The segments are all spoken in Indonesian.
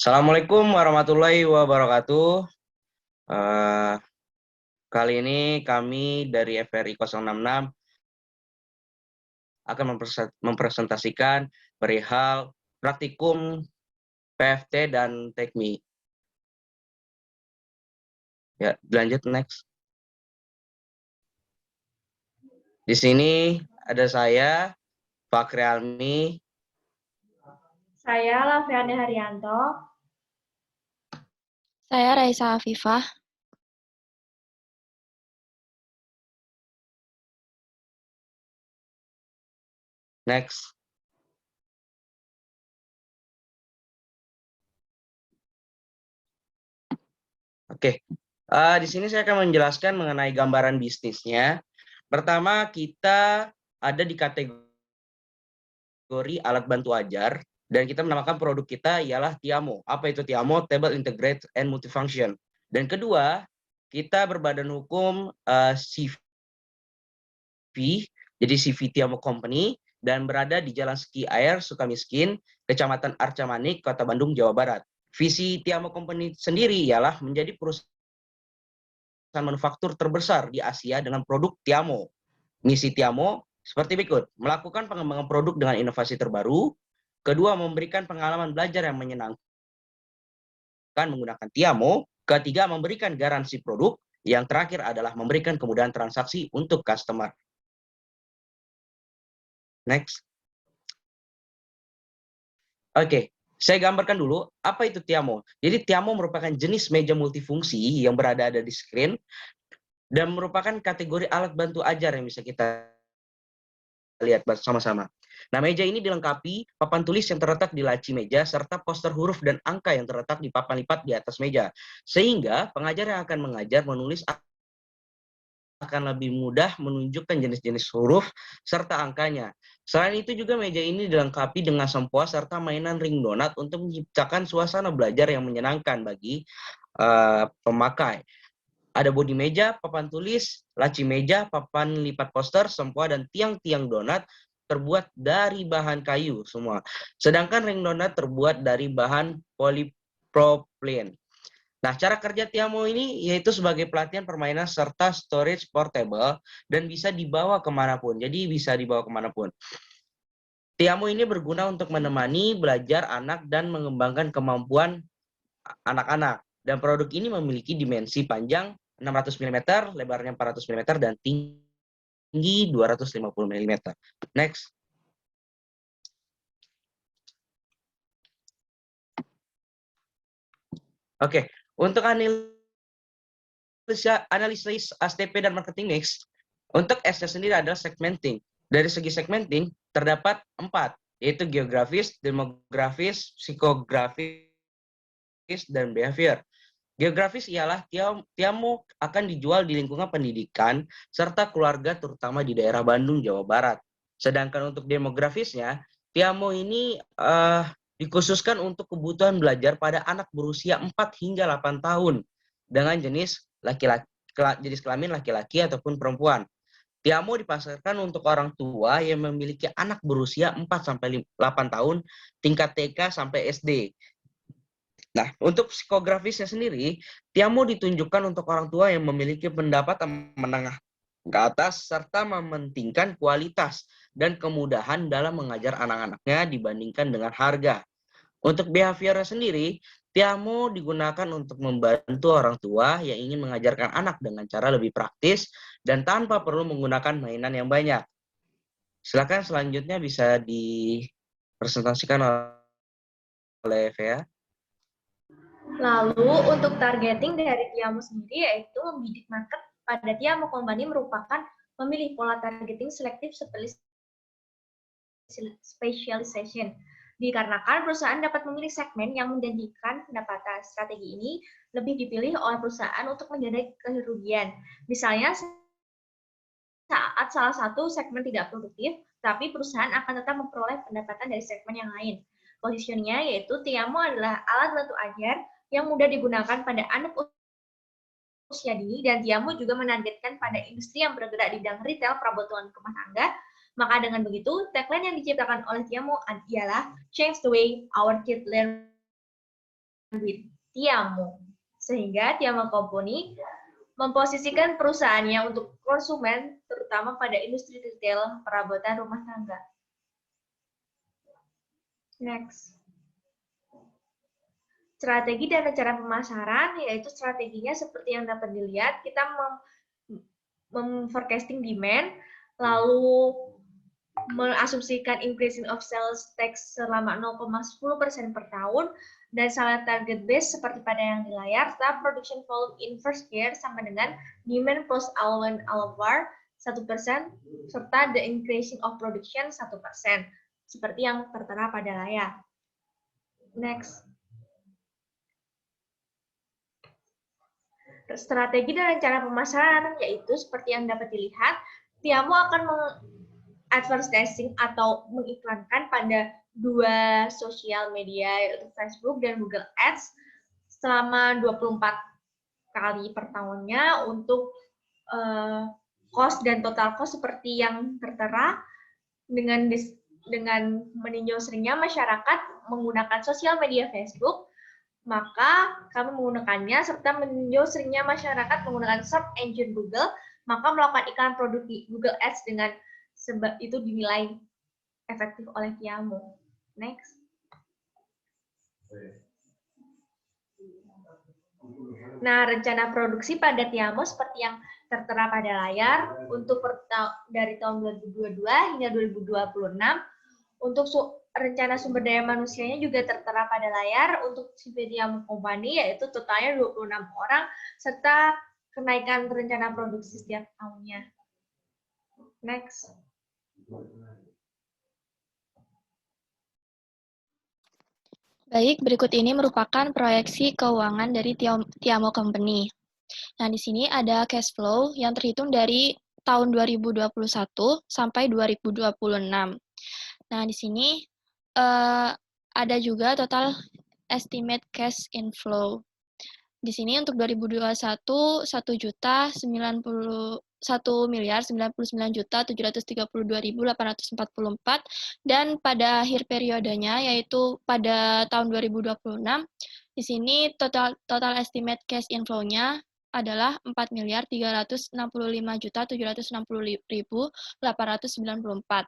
Assalamualaikum warahmatullahi wabarakatuh. Eh, Kali ini kami dari FRI 066 akan mempresentasikan perihal praktikum PFT dan TEKMI. Ya, lanjut next. Di sini ada saya, Fakri Almi. Saya Laviani Haryanto. Saya Raisa Afifah. Next. Oke. Di sini saya akan menjelaskan mengenai gambaran bisnisnya. Pertama, kita ada di kategori alat bantu ajar, dan kita menamakan produk kita ialah Tiamo. Apa itu Tiamo? Table Integrated and Multifunction. Dan kedua, kita berbadan hukum CV, jadi CV Tiamo Company, dan berada di Jalan Seki Air, Sukamiskin, Kecamatan Arca Manik, Kota Bandung, Jawa Barat. Visi Tiamo Company sendiri ialah menjadi perusahaan manufaktur terbesar di Asia dengan produk Tiamo. Misi Tiamo seperti berikut: melakukan pengembangan produk dengan inovasi terbaru. Kedua, memberikan pengalaman belajar yang menyenangkan menggunakan Tiamo. Ketiga, memberikan garansi produk. Yang terakhir adalah memberikan kemudahan transaksi untuk customer. Next. Oke, saya gambarkan dulu apa itu Tiamo. Jadi Tiamo merupakan jenis meja multifungsi yang berada di screen dan merupakan kategori alat bantu ajar yang bisa kita lihat sama-sama. Nah, meja ini dilengkapi papan tulis yang terletak di laci meja serta poster huruf dan angka yang terletak di papan lipat di atas meja. Sehingga pengajar yang akan mengajar menulis akan lebih mudah menunjukkan jenis-jenis huruf serta angkanya. Selain itu juga meja ini dilengkapi dengan sempoa serta mainan ring donat untuk menciptakan suasana belajar yang menyenangkan bagi pemakai. Ada bodi meja, papan tulis, laci meja, papan lipat poster, sempoa, dan tiang-tiang donat terbuat dari bahan kayu semua. Sedangkan ring donat terbuat dari bahan polipropylene. Nah, cara kerja Tiamo ini yaitu sebagai pelatihan permainan serta storage portable dan bisa dibawa kemanapun. Jadi bisa dibawa kemanapun. Tiamo ini berguna untuk menemani belajar anak dan mengembangkan kemampuan anak-anak. Dan produk ini memiliki dimensi panjang 600 mm, lebarnya 400 mm, dan tinggi 250 mm. Next. Oke, untuk analisis STP dan marketing mix, untuk S-nya sendiri adalah segmenting. Dari segi segmenting, terdapat 4, yaitu geografis, demografis, psikografis, dan behavior. Geografis ialah Tiamo akan dijual di lingkungan pendidikan serta keluarga terutama di daerah Bandung, Jawa Barat. Sedangkan untuk demografisnya, Tiamo ini dikhususkan untuk kebutuhan belajar pada anak berusia 4 hingga 8 tahun dengan jenis laki-laki, jenis kelamin laki-laki ataupun perempuan. Tiamo dipasarkan untuk orang tua yang memiliki anak berusia 4 sampai 8 tahun tingkat TK sampai SD. Nah, untuk psikografisnya sendiri, Tiamo ditunjukkan untuk orang tua yang memiliki pendapatan menengah ke atas serta mementingkan kualitas dan kemudahan dalam mengajar anak-anaknya dibandingkan dengan harga. Untuk behaviornya sendiri, Tiamo digunakan untuk membantu orang tua yang ingin mengajarkan anak dengan cara lebih praktis dan tanpa perlu menggunakan mainan yang banyak. Silakan selanjutnya bisa dipresentasikan oleh Vea. Lalu untuk targeting dari Tiamo sendiri yaitu membidik market pada Tiamo Company merupakan memilih pola targeting selektif specialization. Dikarenakan perusahaan dapat memilih segmen yang menjanjikan pendapatan. Strategi ini lebih dipilih oleh perusahaan untuk menghindari kerugian. Misalnya saat salah satu segmen tidak produktif, tapi perusahaan akan tetap memperoleh pendapatan dari segmen yang lain. Positioningnya yaitu Tiamo adalah alat bantu ajar yang mudah digunakan pada anak usia dini, dan Tiamo juga menargetkan pada industri yang bergerak di bidang retail perabotan rumah tangga. Maka dengan begitu, tagline yang diciptakan oleh Tiamo ialah Change the way our kids learn duit Tiamo. Sehingga Tiamo Company memposisikan perusahaannya untuk konsumen, terutama pada industri retail perabotan rumah tangga. Next. Strategi dan rencana pemasaran, yaitu strateginya seperti yang dapat dilihat, kita forecasting demand, lalu mengasumsikan increasing of sales tax selama 0,10% per tahun, dan salah target base seperti pada yang di layar, tahap production volume in first year sama dengan demand plus allowance alvar 1%, serta the increasing of production 1%, seperti yang tertera pada layar. Next. Strategi dan rencana pemasaran, yaitu seperti yang dapat dilihat, Tiamo akan advertising atau mengiklankan pada 2 sosial media, yaitu Facebook dan Google Ads, selama 24 kali per tahunnya untuk cost dan total cost seperti yang tertera, dengan meninjau seringnya masyarakat menggunakan sosial media Facebook, maka kami menggunakannya, serta meninjau seringnya masyarakat menggunakan search engine Google, maka melakukan iklan produk di Google Ads dengan sebab itu dinilai efektif oleh Tiamo. Next. Nah, rencana produksi pada Tiamo seperti yang tertera pada layar untuk dari tahun 2022 hingga 2026. Untuk rencana sumber daya manusianya juga tertera pada layar untuk CV Tiamo Company, yaitu totalnya 26 orang, serta kenaikan rencana produksi setiap tahunnya. Next. Baik, berikut ini merupakan proyeksi keuangan dari Tiamo Company. Nah, di sini ada cash flow yang terhitung dari tahun 2021 sampai 2026. Nah, di sini ada juga total estimate cash inflow. Di sini untuk 2021 1.099.732.844 dan pada akhir periodenya yaitu pada tahun 2026 di sini total estimate cash inflow-nya adalah 4.365.760.894.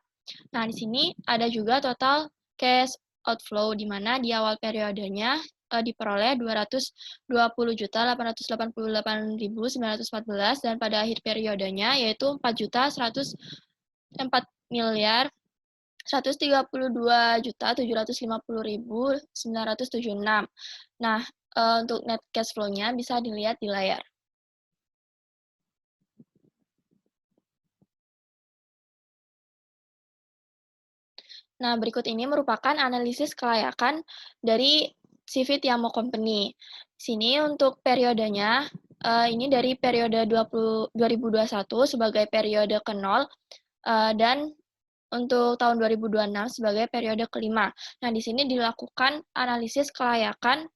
Nah, di sini ada juga total cash outflow di mana di awal periodenya diperoleh 220.888.914 dan pada akhir periodenya yaitu 4.132.750.976. Nah, untuk net cash flow-nya bisa dilihat di layar. Nah, berikut ini merupakan analisis kelayakan dari CV Tiamo Company. Sini untuk periodenya, ini dari periode 2021 sebagai periode ke-0, dan untuk tahun 2026 sebagai periode kelima. Nah, di sini dilakukan analisis kelayakan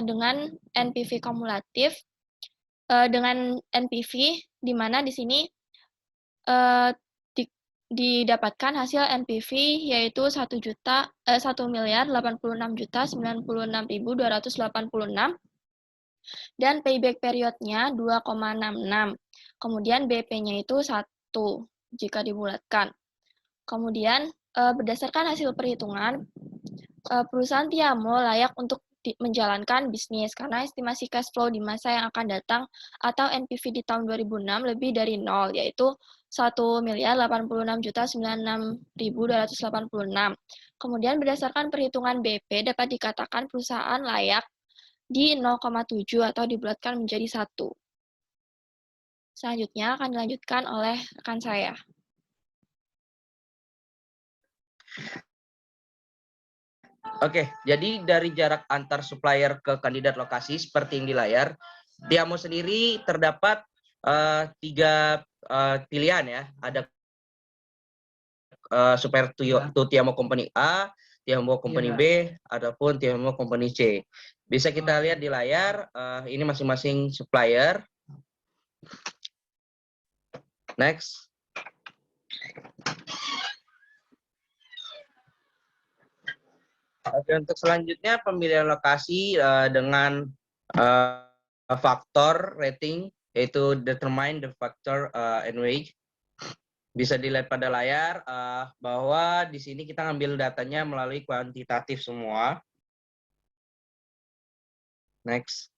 dengan NPV kumulatif, dengan NPV, di mana di sini didapatkan hasil NPV yaitu 1.086.096.286 dan payback periodnya 2,66. Kemudian BP-nya itu 1 jika dibulatkan. Kemudian berdasarkan hasil perhitungan, perusahaan Tiamo layak untuk menjalankan bisnis karena estimasi cash flow di masa yang akan datang atau NPV di tahun 2006 lebih dari 0, yaitu 1.086.096.286. Kemudian berdasarkan perhitungan BP dapat dikatakan perusahaan layak di 0,7 atau dibulatkan menjadi 1. Selanjutnya akan dilanjutkan oleh rekan saya. Oke, jadi dari jarak antar supplier ke kandidat lokasi seperti yang di layar, Tiamo sendiri terdapat 3 pilihan ya. Ada supplier to Tiamo Company A, Tiamo Company B, ataupun Tiamo Company C. Bisa kita lihat di layar, ini masing-masing supplier. Next. Oke, untuk selanjutnya pemilihan lokasi dengan faktor rating, yaitu determine the factor and weight. Bisa dilihat pada layar bahwa di sini kita ngambil datanya melalui kuantitatif semua. Next.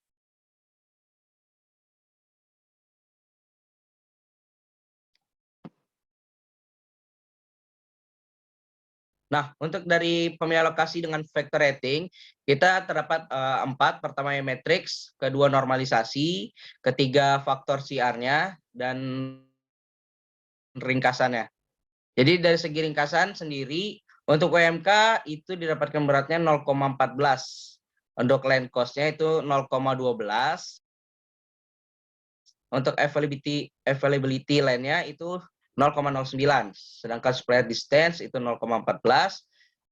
Nah, untuk dari pemilihan lokasi dengan vector rating, kita terdapat 4. Pertama yang matrix, kedua normalisasi, ketiga faktor CR-nya, dan ringkasannya. Jadi dari segi ringkasan sendiri, untuk UMK itu didapatkan beratnya 0,14. Untuk land cost-nya itu 0,12. Untuk availability line-nya itu 0,09. Sedangkan spread distance itu 0,14.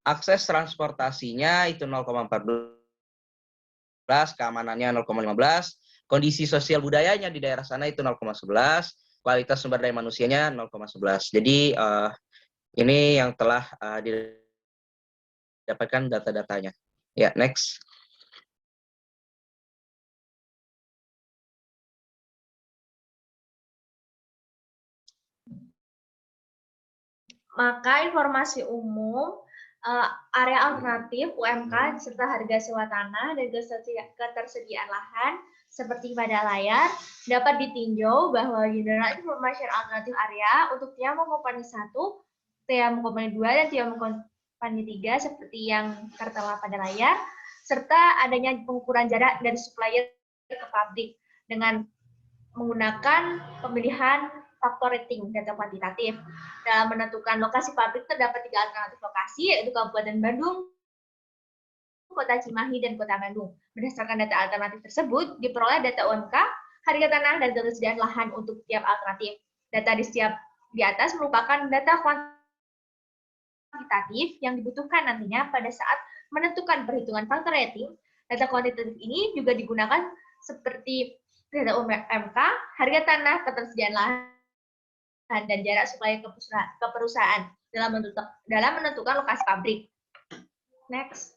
Akses transportasinya itu 0,14. Keamanannya 0,15. Kondisi sosial budayanya di daerah sana itu 0,11. Kualitas sumber daya manusianya 0,11. Jadi ini yang telah didapatkan data-datanya. Ya, next. Maka informasi umum, area alternatif UMK serta harga sewa tanah dan ketersediaan lahan seperti pada layar dapat ditinjau bahwa General Information Alternative Area untuk Tiamo Company 1, Tiamo Company 2, dan Tiamo Company 3 seperti yang tertera pada layar, serta adanya pengukuran jarak dari supplier ke pabrik dengan menggunakan pemilihan faktor rating data kuantitatif. Dalam menentukan lokasi pabrik terdapat 3 alternatif lokasi, yaitu Kabupaten Bandung, Kota Cimahi, dan Kota Bandung. Berdasarkan data alternatif tersebut, diperoleh data UMK, harga tanah, dan ketersediaan lahan untuk tiap alternatif. Data di atas merupakan data kuantitatif yang dibutuhkan nantinya pada saat menentukan perhitungan faktor rating. Data kuantitatif ini juga digunakan seperti data UMK, harga tanah, ketersediaan lahan, dan jarak supplier ke perusahaan dalam menentukan lokasi pabrik. Next.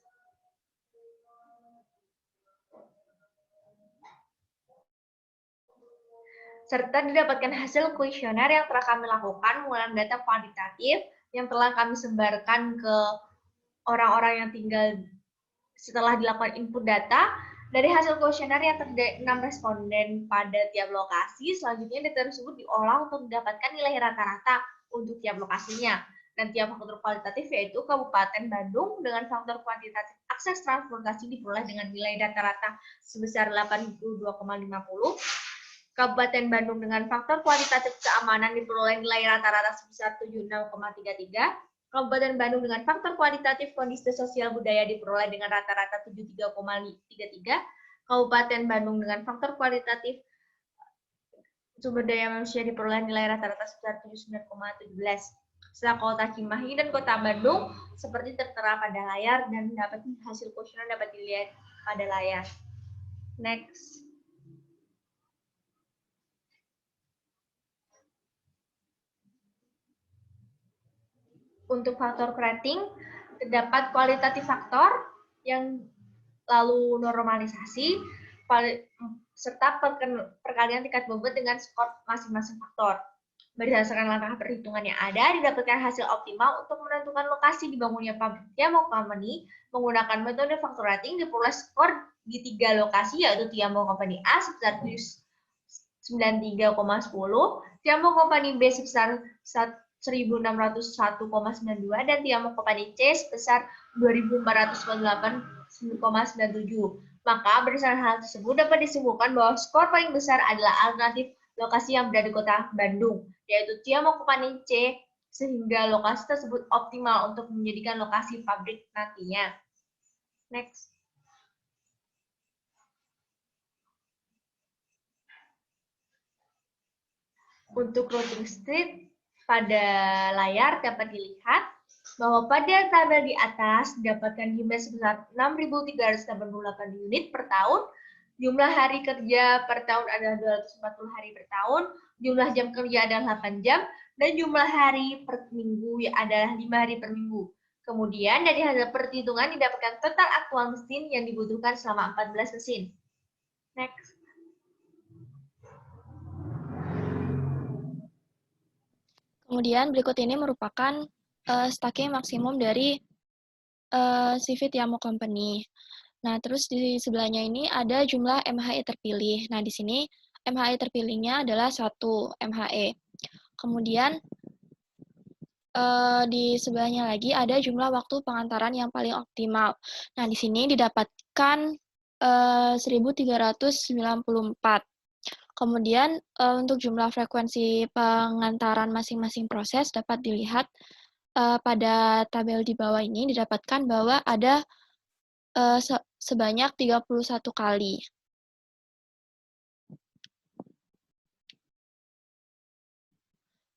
Serta didapatkan hasil kuesioner yang telah kami lakukan menggunakan data kuantitatif yang telah kami sebarkan ke orang-orang yang tinggal setelah dilakukan input data. Dari hasil kuesioner yang terdapat 6 responden pada tiap lokasi, selanjutnya data tersebut diolah untuk mendapatkan nilai rata-rata untuk tiap lokasinya. Dan tiap faktor kualitatif yaitu Kabupaten Bandung dengan faktor kuantitatif akses transportasi diperoleh dengan nilai rata-rata sebesar 82,50. Kabupaten Bandung dengan faktor kuantitatif keamanan diperoleh nilai rata-rata sebesar 76,33. Kabupaten Bandung dengan faktor kualitatif kondisi sosial budaya diperoleh dengan rata-rata 73,33. Kabupaten Bandung dengan faktor kualitatif sumber daya manusia diperoleh nilai rata-rata sebesar 79,17. Setelah Kota Cimahi dan Kota Bandung seperti tertera pada layar dan dapat hasil kuesioner dapat dilihat pada layar. Next. Untuk faktor rating, terdapat kualitatif faktor yang lalu normalisasi, serta perkalian tingkat bobot dengan skor masing-masing faktor. Berdasarkan langkah perhitungan yang ada, didapatkan hasil optimal untuk menentukan lokasi dibangunnya pabrik Tiamo Company menggunakan metode faktor rating diperoleh skor di 3 lokasi, yaitu Tiamo Company A sebesar 93,10, Tiamo Company B sebesar 1601,92 dan Tiamo Company C sebesar 2448,97. Maka berdasarkan hal tersebut dapat disimpulkan bahwa skor paling besar adalah alternatif lokasi yang berada di Kota Bandung, yaitu Tiamo Company C, sehingga lokasi tersebut optimal untuk menjadikan lokasi pabrik nantinya. Next. Untuk routing street pada layar dapat dilihat bahwa pada tabel di atas didapatkan jumlah sebesar 6.388 unit per tahun, jumlah hari kerja per tahun adalah 240 hari per tahun, jumlah jam kerja adalah 8 jam, dan jumlah hari per minggu adalah 5 hari per minggu. Kemudian dari hasil perhitungan didapatkan total aktual mesin yang dibutuhkan selama 14 mesin. Next. Kemudian berikut ini merupakan stacking maksimum dari CV Tiamo Company. Nah, terus di sebelahnya ini ada jumlah MHE terpilih. Nah, di sini MHE terpilihnya adalah 1 MHE. Kemudian di sebelahnya lagi ada jumlah waktu pengantaran yang paling optimal. Nah, di sini didapatkan 1394. Kemudian untuk jumlah frekuensi pengantaran masing-masing proses dapat dilihat pada tabel di bawah ini didapatkan bahwa ada sebanyak 31 kali.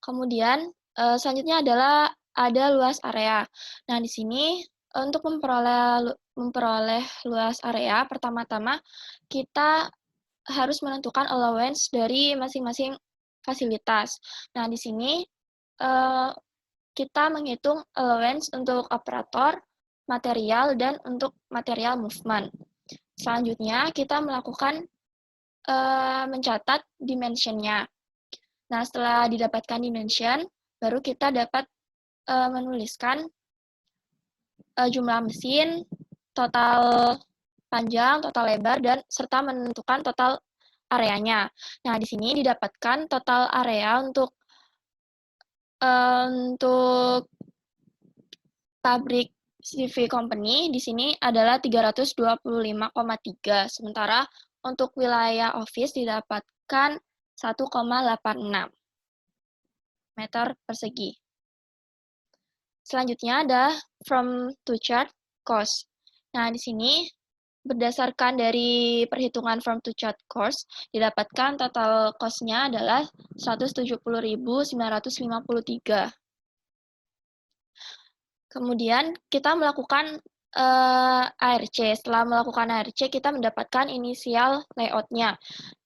Kemudian selanjutnya adalah ada luas area. Nah, di sini untuk memperoleh luas area, pertama-tama kita harus menentukan allowance dari masing-masing fasilitas. Nah, di sini kita menghitung allowance untuk operator, material, dan untuk material movement. Selanjutnya, kita melakukan mencatat dimensionnya. Nah, setelah didapatkan dimension, baru kita dapat menuliskan jumlah mesin, total panjang, total lebar, dan serta menentukan total areanya. Nah, di sini didapatkan total area untuk pabrik CV Company di sini adalah 325,3, sementara untuk wilayah office didapatkan 1,86 meter persegi. Selanjutnya ada from to chart cost. Nah, di sini berdasarkan dari perhitungan from to chart cost, didapatkan total cost-nya adalah 170.953. Kemudian kita melakukan ARC. Setelah melakukan ARC, kita mendapatkan inisial layout-nya.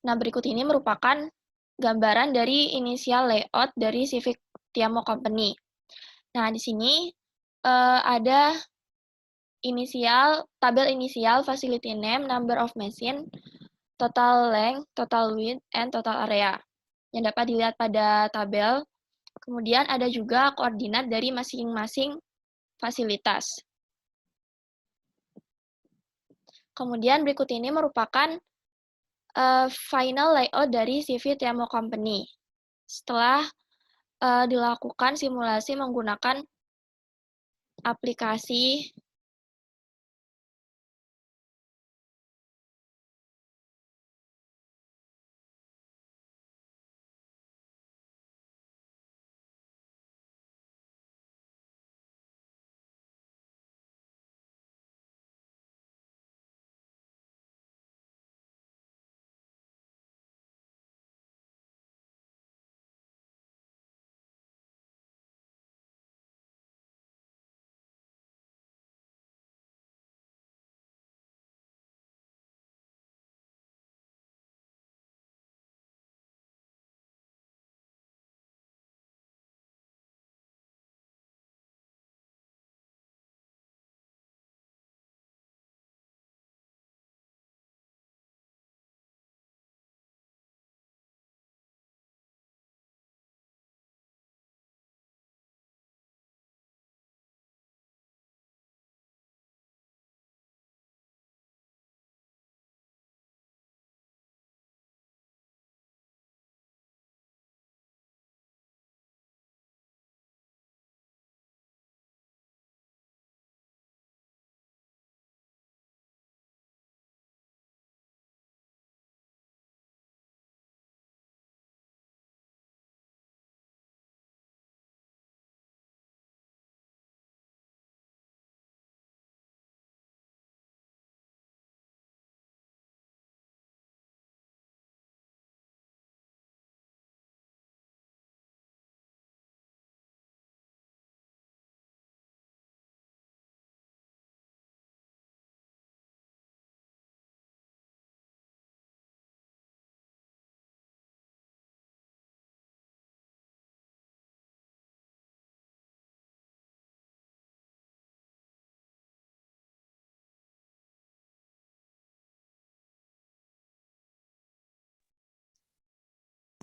Nah, berikut ini merupakan gambaran dari inisial layout dari Civic Tiamo Company. Nah, di sini ada tabel inisial, facility name, number of machine, total length, total width, and total area yang dapat dilihat pada tabel. Kemudian ada juga koordinat dari masing-masing fasilitas. Kemudian berikut ini merupakan final layout dari CV Tiamo Company. Setelah dilakukan simulasi menggunakan aplikasi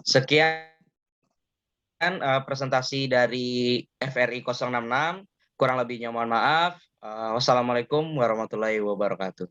Sekian presentasi dari FRI 066. Kurang lebihnya mohon maaf. Wassalamualaikum warahmatullahi wabarakatuh.